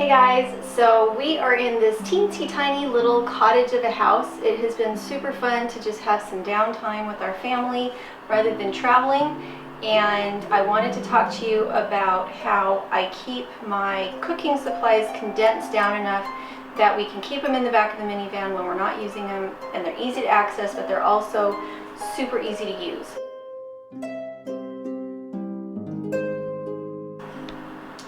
Hey guys, so we are in this teensy tiny little cottage of a house. It has been super fun to just have some downtime with our family rather than traveling, and I wanted to talk to you about how I keep my cooking supplies condensed down enough that we can keep them in the back of the minivan when we're not using them, and they're easy to access, but they're also super easy to use.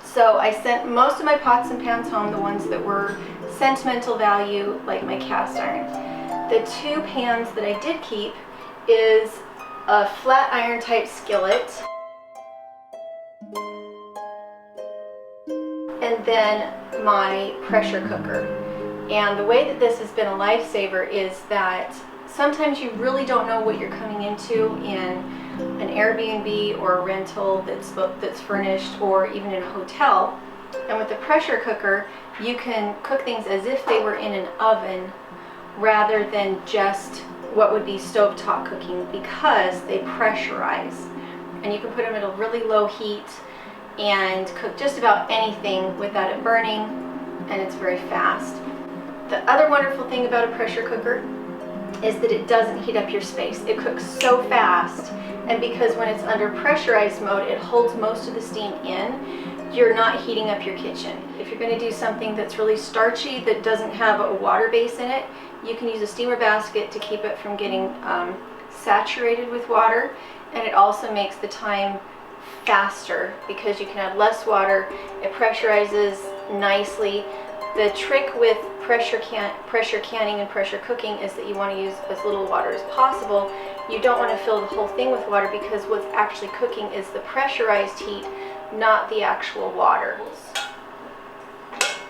So I sent most of my pots and pans home, the ones that were sentimental value, like my cast iron. The two pans that I did keep is a flat iron type skillet, and then my pressure cooker. And the way that this has been a lifesaver is that sometimes you really don't know what you're coming into in an Airbnb or a rental that's furnished, or even in a hotel. And with the pressure cooker, you can cook things as if they were in an oven rather than just what would be stovetop cooking, because they pressurize. And you can put them at a really low heat and cook just about anything without it burning, and it's very fast. The other wonderful thing about a pressure cooker is that it doesn't heat up your space. It cooks so fast, and because when it's under pressurized mode, it holds most of the steam in, you're not heating up your kitchen. If you're going to do something that's really starchy that doesn't have a water base in it, you can use a steamer basket to keep it from getting saturated with water, and it also makes the time faster because you can add less water. It pressurizes nicely. The trick with pressure canning and pressure cooking is that you want to use as little water as possible. You don't want to fill the whole thing with water, because what's actually cooking is the pressurized heat, not the actual water.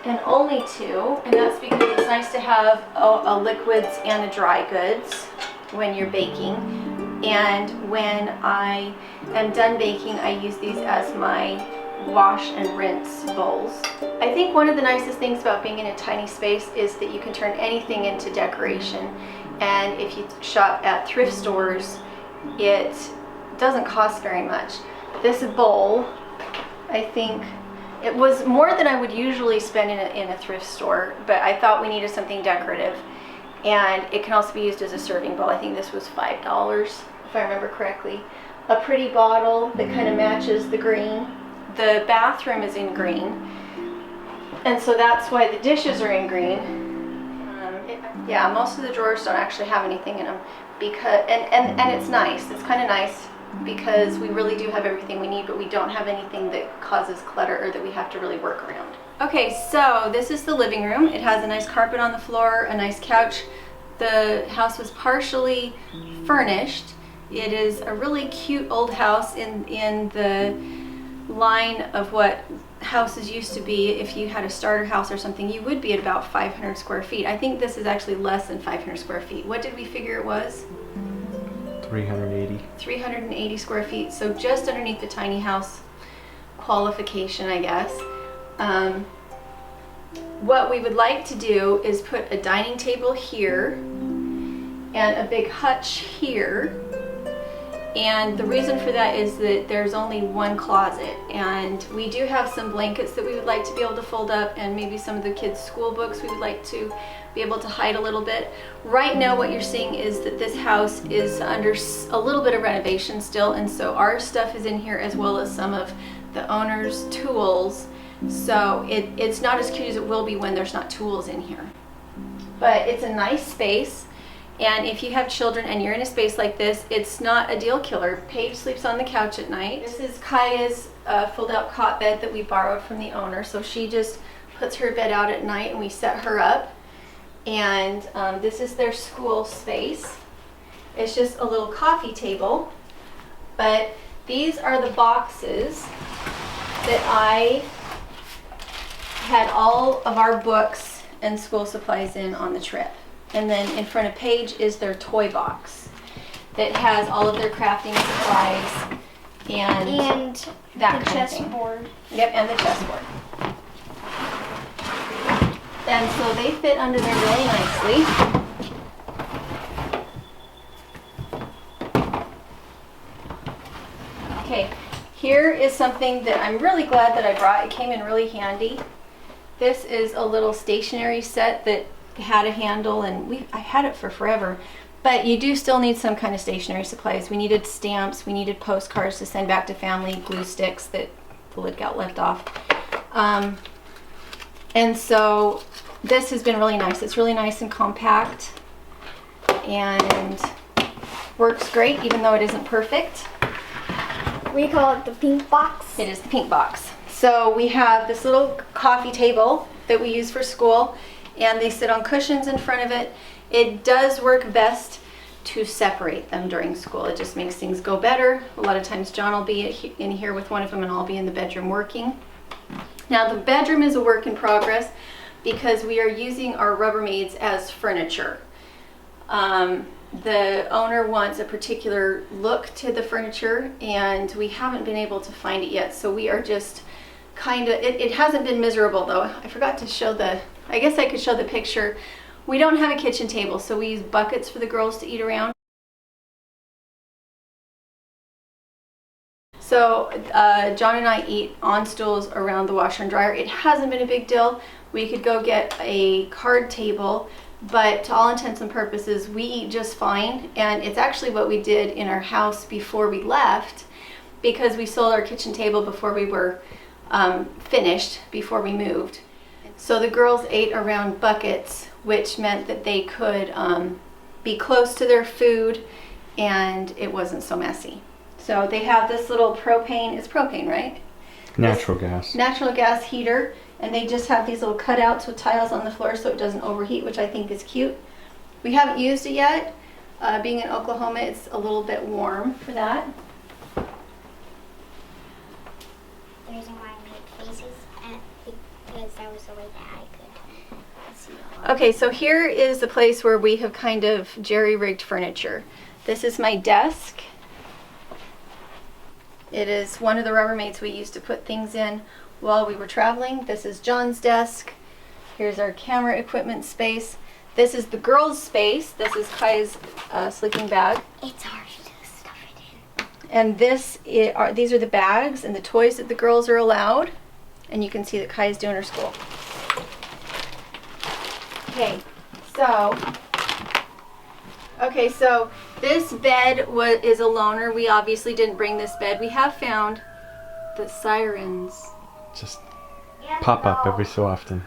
And only two, and that's because it's nice to have a liquids and a dry goods when you're baking. And when I am done baking, I use these as my wash and rinse bowls. I think one of the nicest things about being in a tiny space is that you can turn anything into decoration. And if you shop at thrift stores, it doesn't cost very much. This bowl, I think it was more than I would usually spend in a thrift store, but I thought we needed something decorative. And it can also be used as a serving bowl. I think this was $5, if I remember correctly. A pretty bottle that kind of matches the green. The bathroom is in green, and so that's why the dishes are in green. Yeah, most of the drawers don't actually have anything in them, because and it's nice. It's kind of nice because we really do have everything we need, but we don't have anything that causes clutter or that we have to really work around. Okay, so this is the living room. It has a nice carpet on the floor, a nice couch. The house was partially furnished. It is a really cute old house in the line of what houses used to be. If you had a starter house or something, you would be at about 500 square feet. I think this is actually less than 500 square feet. What did we figure it was? 380. 380 square feet, so just underneath the tiny house qualification, I guess. What we would like to do is put a dining table here and a big hutch here. And the reason for that is that there's only one closet, and we do have some blankets that we would like to be able to fold up, and maybe some of the kids' school books we would like to be able to hide a little bit. Right now what you're seeing is that this house is under a little bit of renovation still, and so our stuff is in here as well as some of the owner's tools. So it's not as cute as it will be when there's not tools in here. But it's a nice space. And if you have children and you're in a space like this, it's not a deal killer. Paige sleeps on the couch at night. This is Kaya's fold-out cot bed that we borrowed from the owner. So she just puts her bed out at night and we set her up. And this is their school space. It's just a little coffee table. But these are the boxes that I had all of our books and school supplies in on the trip. And then in front of Paige is their toy box that has all of their crafting supplies and that the kind of thing. chessboard. Yep, and the chessboard. And so they fit under there really nicely. Okay, here is something that I'm really glad that I brought. It came in really handy. This is a little stationery set that had a handle, and I had it for forever. But you do still need some kind of stationery supplies. We needed stamps, we needed postcards to send back to family, glue sticks that the lid got left off. And so this has been really nice. It's really nice and compact and works great even though it isn't perfect. We call it the pink box. It is the pink box. So we have this little coffee table that we use for school, and they sit on cushions in front of it. It does work best to separate them during school. It just makes things go better. A lot of times John will be in here with one of them and I'll be in the bedroom working. Now the bedroom is a work in progress because we are using our Rubbermaids as furniture. The owner wants a particular look to the furniture and we haven't been able to find it yet. So we are just kind of, it hasn't been miserable though. I forgot to show I guess I could show the picture. We don't have a kitchen table, so we use buckets for the girls to eat around. So John and I eat on stools around the washer and dryer. It hasn't been a big deal. We could go get a card table, but to all intents and purposes, we eat just fine. And it's actually what we did in our house before we left, because we sold our kitchen table before we were finished, before we moved. So the girls ate around buckets, which meant that they could be close to their food and it wasn't so messy. So they have this little propane, it's propane, right? Natural gas. Natural gas heater, and they just have these little cutouts with tiles on the floor so it doesn't overheat, which I think is cute. We haven't used it yet. Being in Oklahoma, it's a little bit warm for that. The reason why I made faces because that was the way that I could see all. Okay, so here is the place where we have kind of jerry-rigged furniture. This is my desk. It is one of the Rubbermaids we used to put things in while we were traveling. This is John's desk. Here's our camera equipment space. This is the girls' space. This is Kai's sleeping bag. It's hard to stuff it in. And these are the bags and the toys that the girls are allowed. And you can see that Kai is doing her school. Okay, so this bed is a loaner. We obviously didn't bring this bed. We have found the sirens. Just pop up every so often.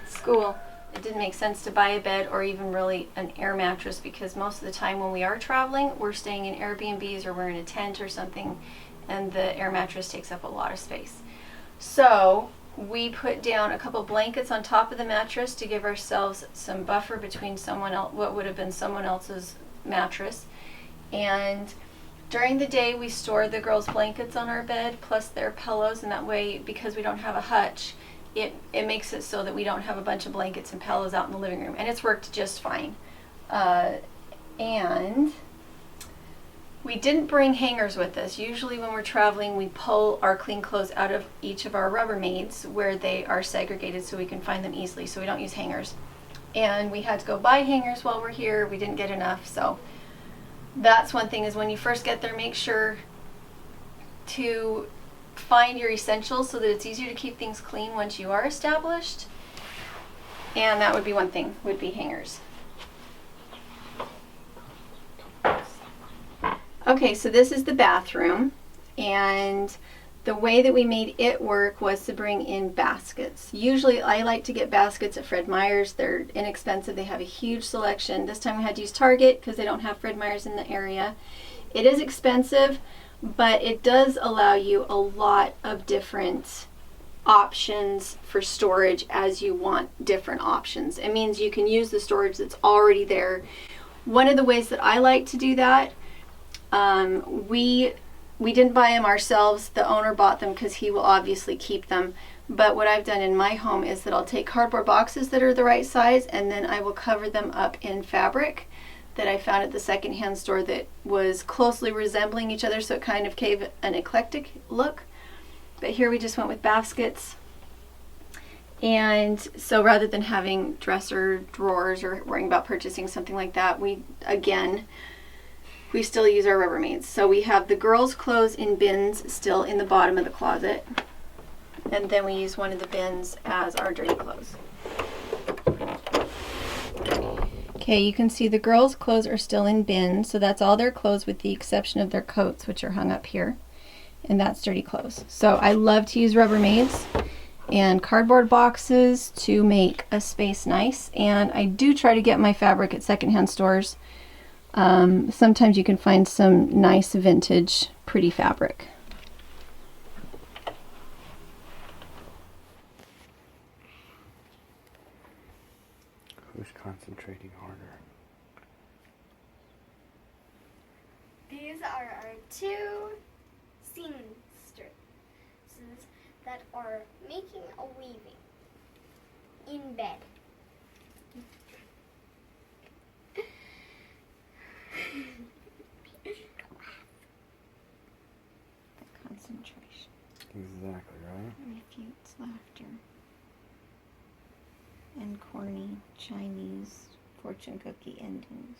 School. It didn't make sense to buy a bed or even really an air mattress because most of the time when we are traveling, we're staying in Airbnbs or we're in a tent or something, and the air mattress takes up a lot of space. So we put down a couple blankets on top of the mattress to give ourselves some buffer between what would have been someone else's mattress. And during the day we store the girls' blankets on our bed plus their pillows, and that way, because we don't have a hutch, it makes it so that we don't have a bunch of blankets and pillows out in the living room, and it's worked just fine. And we didn't bring hangers with us. Usually when we're traveling, we pull our clean clothes out of each of our Rubbermaids where they are segregated so we can find them easily, so we don't use hangers. And we had to go buy hangers while we're here. We didn't get enough, so that's one thing, is when you first get there, make sure to find your essentials so that it's easier to keep things clean once you are established. And that would be one thing, would be hangers. Okay, so this is the bathroom, and the way that we made it work was to bring in baskets. Usually I like to get baskets at Fred Meyer's. They're inexpensive. They have a huge selection. This time we had to use Target because they don't have Fred Meyer's in the area. It is expensive, but it does allow you a lot of different options for storage as you want different options. It means you can use the storage that's already there. One of the ways that I like to do that, we didn't buy them ourselves. The owner bought them because he will obviously keep them. But what I've done in my home is that I'll take cardboard boxes that are the right size, and then I will cover them up in fabric that I found at the secondhand store that was closely resembling each other, so it kind of gave an eclectic look. But here we just went with baskets. And so rather than having dresser drawers or worrying about purchasing something like that, we still use our Rubbermaids. So we have the girls' clothes in bins still in the bottom of the closet. And then we use one of the bins as our dirty clothes. Okay, you can see the girls' clothes are still in bins, so that's all their clothes with the exception of their coats, which are hung up here. And that's dirty clothes. So I love to use Rubbermaids and cardboard boxes to make a space nice. And I do try to get my fabric at secondhand stores. Sometimes you can find some nice vintage pretty fabric. Who's concentrating harder? These are our two seamstresses that are making a weaving in bed. Concentration Exactly, right? refutes laughter and corny Chinese fortune cookie endings.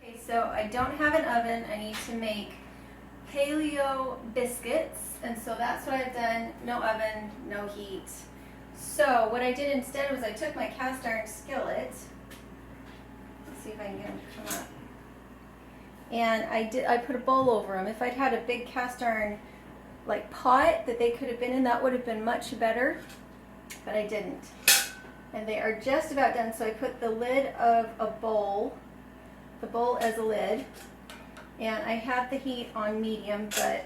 Okay, so I don't have an oven. I need to make paleo biscuits, and so that's what I've done. No oven, no heat. So what I did instead was I took my cast iron skillet. Let's see if I can get them to come up. And I put a bowl over them. If I'd had a big cast iron like pot that they could have been in, that would have been much better, but I didn't. And they are just about done, so I put the lid of the bowl as a lid, and I have the heat on medium, but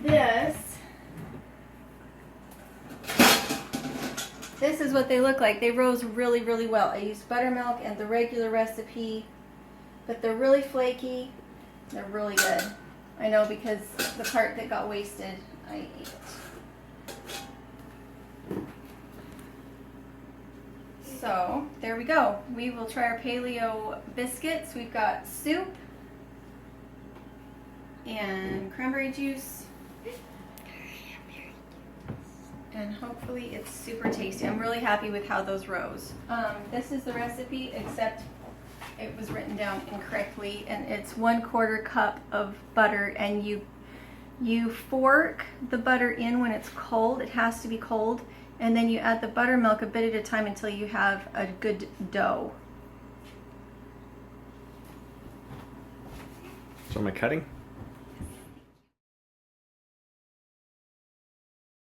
this is what they look like. They rose really, really well. I used buttermilk and the regular recipe, but they're really flaky. They're really good. I know because the part that got wasted, I ate it. So there we go. We will try our paleo biscuits. We've got soup and cranberry juice, and hopefully it's super tasty. I'm really happy with how those rose. This is the recipe, except it was written down incorrectly, and it's 1/4 cup of butter, and you fork the butter in when it's cold. It has to be cold. And then you add the buttermilk a bit at a time until you have a good dough. So am I cutting?